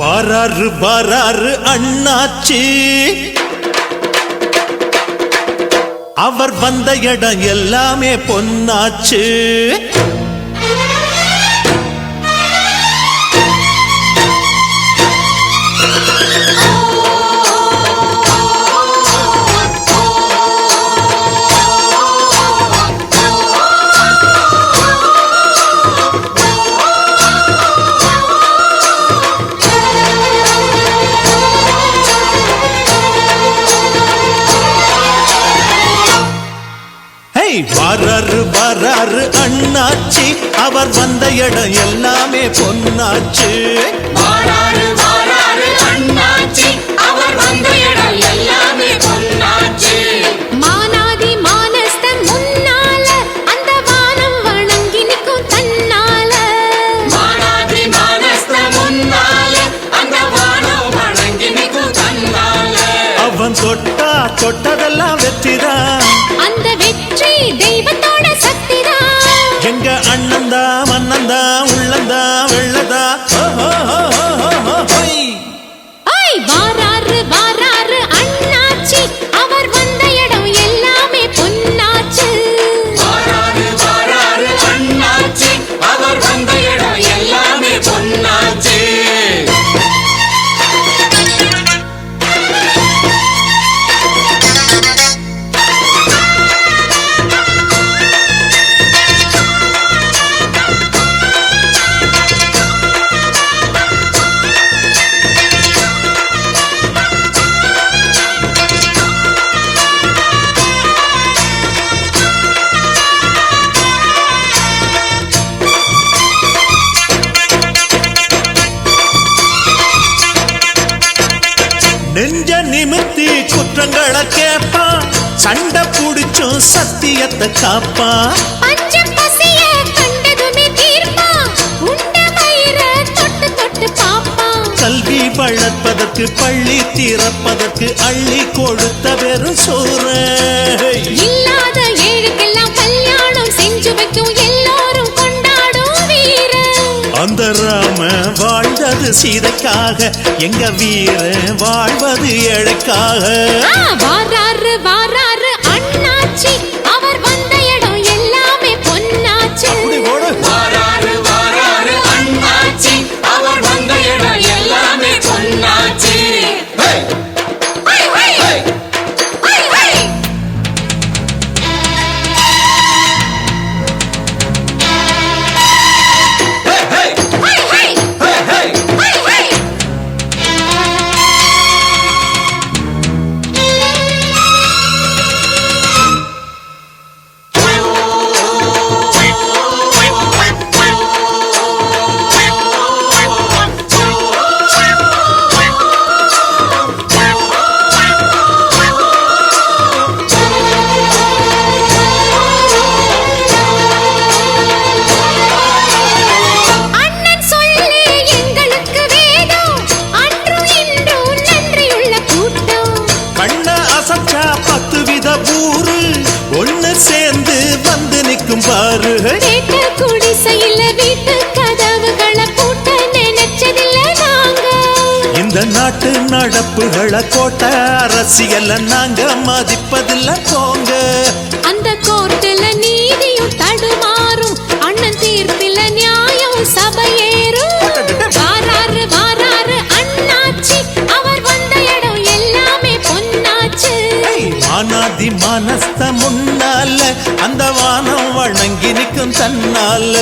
பாராரு பாராரு அண்ணாச்சி, அவர் வந்த இடம் எல்லாமே பொன்னாச்சு. வாராரு வாராரு அண்ணாச்சி, அவர் வந்த இடம் எல்லாமே பொன்னாச்சு. வாராரு வாராரு அண்ணாச்சி, அவர் வந்த இடம் எல்லாமே பொன்னாச்சு. மானாதி மானஸ்தன் முன்னால அந்த வானம் வணங்கி நிற்கும் தன்னால. மானாதி மானஸ்தன் முன்னால அந்த வானம் வணங்கி நிற்கும் தன்னால. அவன் தொட்டா தொட்டதெல்லாம் வெற்றிதான், அந்த வெற்றி தெய்வத்தோட சக்திதான். எங்க அண்ணந்தா மன்னந்தா உள்ளந்தா வெள்ளதா. வாராரு வாராரு அண்ணாச்சி, அவர் வந்த இடம் எல்லாமே பொன்னாச்சு. வாராரு வாராரு அண்ணாச்சி, அவர் வந்த இடம் எல்லாமே பொன்னாச்சு. நெஞ்ச நிமித்தி குற்றங்களை கேட்பான், சண்டை புடிச்சும் சத்தியத்தை காப்பான். பஞ்சம் பசிய கண்டதுமே தீர்ப்பான், உண்ட வயிற தொட்டு தொட்டு பாப்பான். கல்வி வளர்ப்பதற்கு பள்ளி திறப்பதற்கு அள்ளி கொடுத்த வெறும் சோறு. இல்லாத ஏழுக்கெல்லாம் கல்யாணம் செஞ்சு வைக்கும், எல்லாரும் கொண்டாடும் வீர. அந்த ராம வாழ்ந்தது சீதைக்காக, எங்க வீர வாழ்வது ஏழைக்காக. வாராரு வாராரு அண்ணாச்சி, அவர் வந்த இடம் எல்லாமே பொன்னாச்சு. வாராரு வாராரு அண்ணாச்சி, அவர் வந்த இடம் எல்லாமே பொன்னாச்சு. சேர்ந்து வந்து நிற்கும் பாரு. குடிசையில வீட்டு கதவுகளை பூட்ட நினைச்சதில்ல நாங்க. இந்த நாட்டு நடப்புகளை கோட்ட அரசியல நாங்க மதிப்பதில்ல போங்க. அந்த கோர்ட்டுல நீதியும் தடுமாறும், அண்ணன் தீர்ப்பில நியாயம் சபையேறும். வாராரு வாராரு அண்ணாச்சி, அவர் வந்த இடம் எல்லாமே பொன்னாச்சு. மானாதி மானஸ்த முன்னால அந்த வானம் வணங்கி நிற்கும் தன்னால.